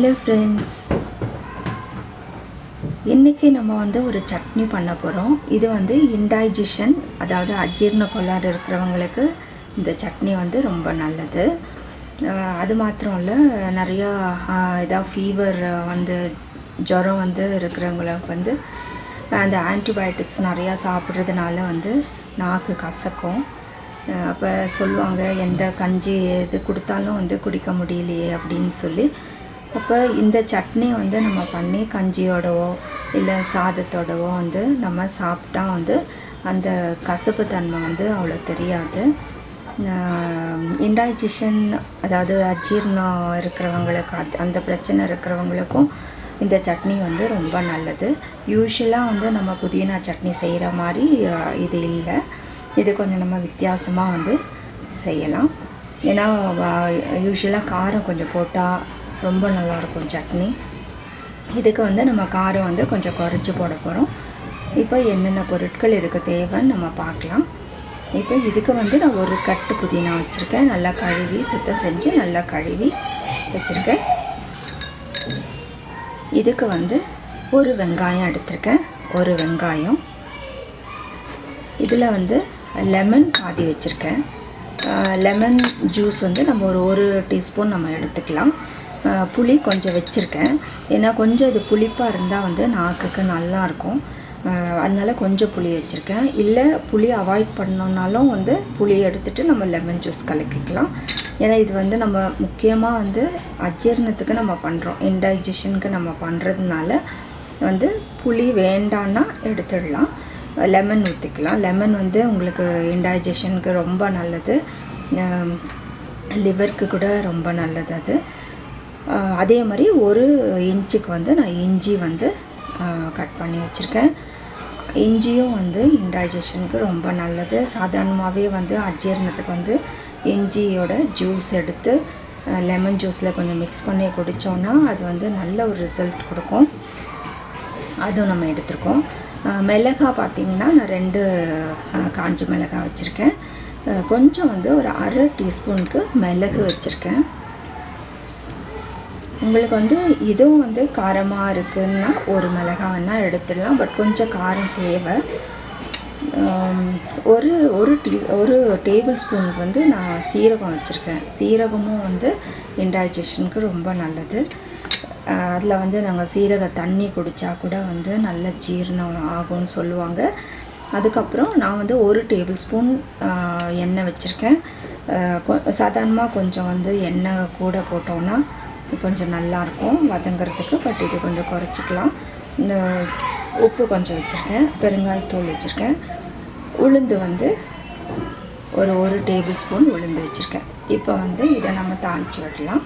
Hello friends, இன்றைக்கி நம்ம வந்து ஒரு சட்னி பண்ண போகிறோம். இது வந்து இன்டைஜஷன், அதாவது அஜீரண கோளாறு இருக்கிறவங்களுக்கு இந்த சட்னி வந்து ரொம்ப நல்லது. அது மாத்திரம் இல்லை, நிறையா ஏதாவது ஃபீவர் வந்து ஜுரம் வந்து இருக்கிறவங்களுக்கு வந்து அந்த ஆன்டிபயோட்டிக்ஸ் நிறையா சாப்பிட்றதுனால வந்து நாக்கு கசக்கும். அப்போ சொல்லுவாங்க, எந்த கஞ்சி எது கொடுத்தாலும் வந்து குடிக்க முடியலையே அப்படின்னு சொல்லி. அப்போ இந்த சட்னி வந்து நம்ம பண்ணி கஞ்சியோடவோ இல்லை சாதத்தோடவோ வந்து நம்ம சாப்பிட்டா வந்து அந்த கசப்பு தன்மை வந்து அவ்வளோ தெரியாது. இன்டைஜஷன், அதாவது அஜீர்ணம் இருக்கிறவங்களுக்கு, அந்த பிரச்சனை இருக்கிறவங்களுக்கும் இந்த சட்னி வந்து ரொம்ப நல்லது. யூஸ்வலாக வந்து நம்ம புதினா சட்னி செய்கிற மாதிரி இது இல்லை. இது கொஞ்சம் நம்ம வித்தியாசமாக வந்து செய்யலாம். ஏன்னா யூஸ்வலாக காரம் கொஞ்சம் போட்டால் ரொம்ப நல்லாயிருக்கும் சட்னி. இதுக்கு வந்து நம்ம காரம் வந்து கொஞ்சம் குறைச்சி போட போகிறோம். இப்போ என்னென்ன பொருட்கள் இதுக்கு தேவைன்னு நம்ம பார்க்கலாம். இப்போ இதுக்கு வந்து நான் ஒரு கட்டு புதினா வச்சுருக்கேன். நல்லா கழுவி சுத்தம் செஞ்சு நல்லா கழுவி வச்சுருக்கேன். இதுக்கு வந்து ஒரு வெங்காயம் எடுத்திருக்கேன். ஒரு வெங்காயம். இதில் வந்து லெமன் பாதி வச்சுருக்கேன். லெமன் ஜூஸ் வந்து நம்ம ஒரு டீஸ்பூன் நம்ம எடுத்துக்கலாம். புளி கொஞ்சம் வச்சுருக்கேன். ஏன்னா கொஞ்சம் இது புளிப்பாக இருந்தால் வந்து நாக்குக்கு நல்லாயிருக்கும். அதனால் கொஞ்சம் புளி வச்சுருக்கேன். இல்லை புளி அவாய்ட் பண்ணோன்னாலும் வந்து புளி எடுத்துகிட்டு நம்ம லெமன் ஜூஸ் கலக்கிக்கலாம். ஏன்னா இது வந்து நம்ம முக்கியமாக வந்து அஜீரணத்துக்கு நம்ம பண்ணுறோம், இன்டைஜஷனுக்கு நம்ம பண்ணுறதுனால வந்து புளி வேண்டான்னா எடுத்துடலாம். லெமன் ஊற்றிக்கலாம். லெமன் வந்து உங்களுக்கு இன்டைஜஷனுக்கு ரொம்ப நல்லது, லிவருக்கு கூட ரொம்ப நல்லது அது. அதே மாதிரி ஒரு இன்ச்சுக்கு வந்து நான் இஞ்சி வந்து கட் பண்ணி வச்சுருக்கேன். இஞ்சியும் வந்து இன்டைஜஷனுக்கு ரொம்ப நல்லது. சாதாரணமாகவே வந்து அஜீரணத்துக்கு வந்து இஞ்சியோட ஜூஸ் எடுத்து லெமன் ஜூஸில் கொஞ்சம் மிக்ஸ் பண்ணி குடித்தோன்னா அது வந்து நல்ல ஒரு ரிசல்ட் கொடுக்கும். அதுவும் நம்ம எடுத்துருக்கோம். மிளகாய் பார்த்திங்கன்னா நான் 2 காஞ்ச மிளகாய் வச்சுருக்கேன். கொஞ்சம் வந்து ஒரு அரை டீஸ்பூனுக்கு மிளகு வச்சுருக்கேன். உங்களுக்கு வந்து இதுவும் வந்து காரமாக இருக்குன்னா ஒரு மிளகாய் வேணால் எடுத்துடலாம். பட் கொஞ்சம் காரம் தேவை. ஒரு டேபிள் ஸ்பூனுக்கு வந்து நான் சீரகம் வச்சுருக்கேன். சீரகமும் வந்து இன்டைஜஷனுக்கு ரொம்ப நல்லது. அதில் வந்து நாங்கள் சீரக தண்ணி குடித்தா கூட வந்து நல்ல ஜீரணம் ஆகும்னு சொல்லுவாங்க. அதுக்கப்புறம் நான் வந்து ஒரு டேபிள் ஸ்பூன் எண்ணெய் வச்சுருக்கேன். சாதாரணமாக கொஞ்சம் வந்து எண்ணெய் கூட போட்டோன்னா கொஞ்சம் நல்லாயிருக்கும் வதங்கிறதுக்கு. பட் இது கொஞ்சம் குறைச்சிக்கலாம். உப்பு கொஞ்சம் வச்சுருக்கேன். பெருங்காயத்தூள் வச்சுருக்கேன். உளுந்து வந்து ஒரு டேபிள் ஸ்பூன் உளுந்து வச்சுருக்கேன். இப்போ வந்து இதை நம்ம தாளித்து விடலாம்.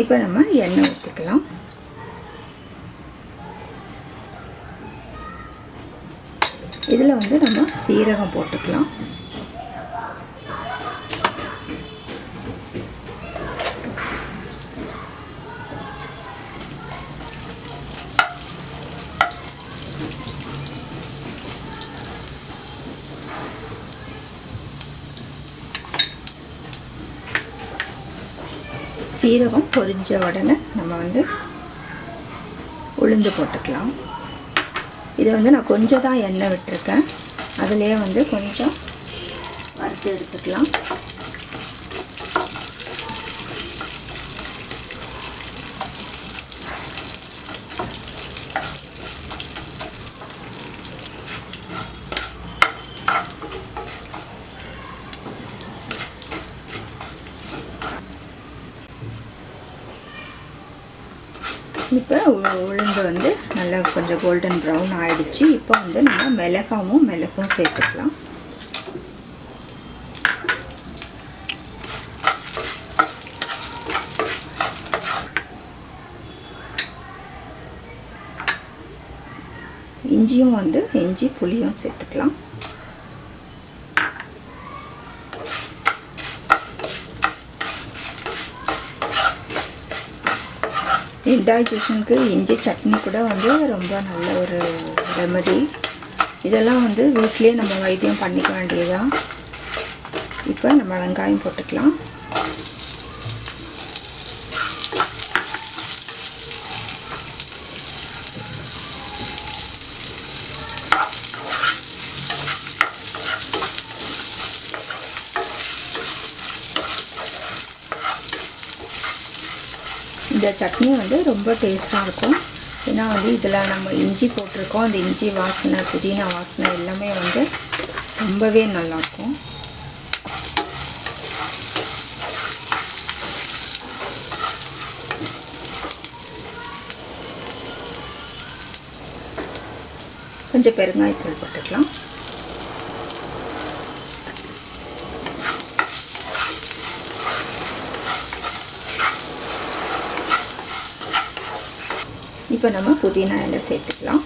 இப்போ நம்ம எண்ணெய் ஊற்றிக்கலாம். இதில் வந்து நம்ம சீரகம் போட்டுக்கலாம். சீரகம் பொரிஞ்ச உடனே நம்ம வந்து உளுந்து போட்டுக்கலாம். இது வந்து நான் கொஞ்சம் தான் எண்ணெய் விட்டுருக்கேன். அதிலே வந்து கொஞ்சம் வறுத்து எடுத்துக்கலாம். இப்போ உளுந்து வந்து நல்லா கொஞ்சம் கோல்டன் ப்ரௌன் ஆகிடுச்சு. இப்போ வந்து நம்ம மிளகும் சேர்த்துக்கலாம். இஞ்சியும் வந்து இஞ்சி புளியும் சேர்த்துக்கலாம். இன்டைஜஷனுக்கு இஞ்சி சட்னி கூட வந்து ரொம்ப நல்ல ஒரு ரெமெடி. இதெல்லாம் வந்து வீட்டிலே நம்ம வைத்தியம் பண்ணிக்க வேண்டியதுதான். இப்போ நம்ம வெங்காயம் போட்டுக்கலாம். இந்த சட்னி வந்து ரொம்ப டேஸ்ட்டாக இருக்கும். ஏன்னா வந்து இதில் நம்ம இஞ்சி போட்டிருக்கோம். அந்த இஞ்சி வாசனை, புதினா வாசனை எல்லாமே வந்து ரொம்பவே நல்லாயிருக்கும். கொஞ்சம் பெருங்காயத்தூள் போட்டுக்கலாம். இப்போ நம்ம புதினா இலை சேர்த்துக்கலாம்.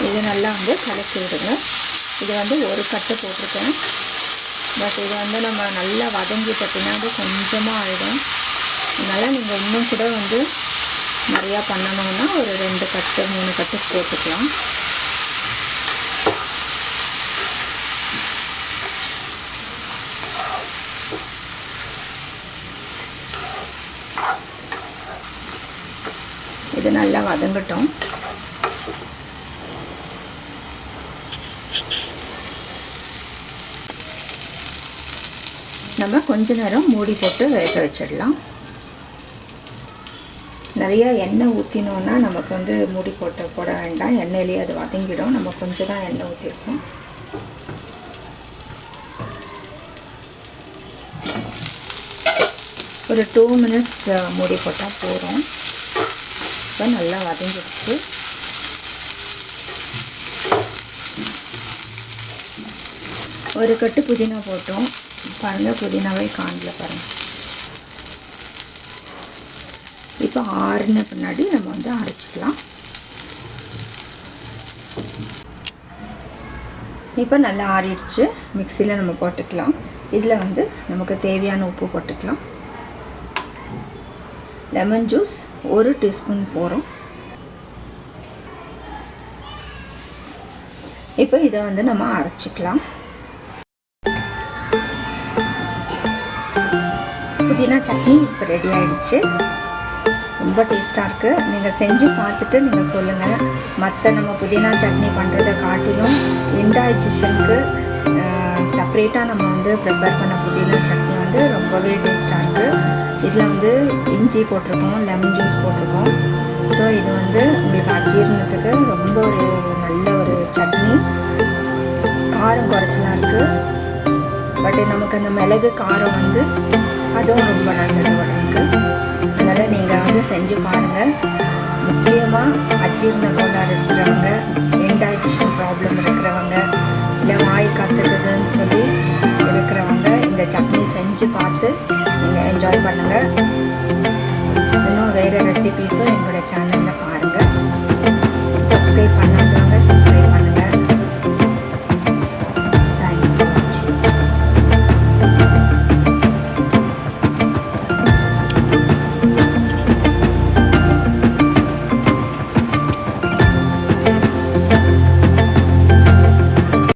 இது நல்லா வந்து கலக்கி விடுங்க. இது வந்து ஒரு கட்டு போட்டிருக்கேன். பட் இது வந்து நம்ம நல்லா வதங்கிட்ட பின்னாடி கொஞ்சமாக ஆகிடும். அதனால் நீங்கள் இன்னும் கூட வந்து நிறையா பண்ணணும்னா ஒரு 2 கட்டு 3 கட்டு போட்டுக்கலாம். இது நல்லா வதங்கட்டும். நம்ம கொஞ்ச நேரம் மூடி போட்டு வேக வச்சிடலாம். நிறைய எண்ணெய் ஊற்றினோன்னா நமக்கு வந்து மூடி போட வேண்டாம். எண்ணெயிலேயே அது வதங்கிடும். நம்ம கொஞ்சம் தான் எண்ணெய் ஊற்றிருக்கோம். ஒரு 2 மினிட்ஸ் மூடி போட்டால் போதும். இப்போ நல்லா வதங்கிடுச்சு. ஒரு கட்டு புதினா போட்டோம். பாருங்கள், புதினாவே காணல பாருங்கள். இப்போ ஆறுன பின்னாடி நம்ம வந்து அரைச்சிக்கலாம். இப்போ நல்லா ஆறிடுச்சு. மிக்சியில் நம்ம போட்டுக்கலாம். இதில் வந்து நமக்கு தேவையான உப்பு போட்டுக்கலாம். லெமன் ஜூஸ் 1 டீஸ்பூன் போகிறோம். இப்போ இதை வந்து நம்ம அரைச்சிக்கலாம். புதினா சட்னி இப்போ ரெடி ஆகிடுச்சு. ரொம்ப டேஸ்ட்டாக இருக்குது. நீங்கள் செஞ்சு பார்த்துட்டு நீங்கள் சொல்லுங்கள். மற்ற நம்ம புதினா சட்னி பண்ணுறதை காட்டிலும் இன்டைஜஷனுக்கு செப்ரேட்டாக நம்ம வந்து ப்ரிப்பேர் பண்ண புதினா சட்னி வந்து ரொம்பவே டேஸ்ட்டாக இருக்குது. இதில் வந்து இஞ்சி போட்டிருக்கோம், லெமன் ஜூஸ் போட்டிருக்கோம். ஸோ இது வந்து உங்களுக்கு அஜீரணத்துக்கு ரொம்ப ஒரு நல்ல ஒரு சட்னி. காரம் குறைச்சலாக இருக்குது. பட் நமக்கு அந்த மிளகு காரம் வந்து அதுவும் ரொம்ப நல்லது உடம்புக்கு. அதனால் நீங்கள் வந்து செஞ்சு பாருங்கள். முக்கியமாக அஜீரண கோளாறு இருக்கிறவங்க, இன்டைஜஷன் ப்ராப்ளம் இருக்கிறவங்க, இல்லை வாய் கசக்குதுன்னு சொல்லி இருக்கிறவங்க இந்த சட்னி செஞ்சு பார்த்து நீங்கள் என்ஜாய் பண்ணுங்கள். இன்னும் வேறு ரெசிபீஸும் எங்களோட சேனலில்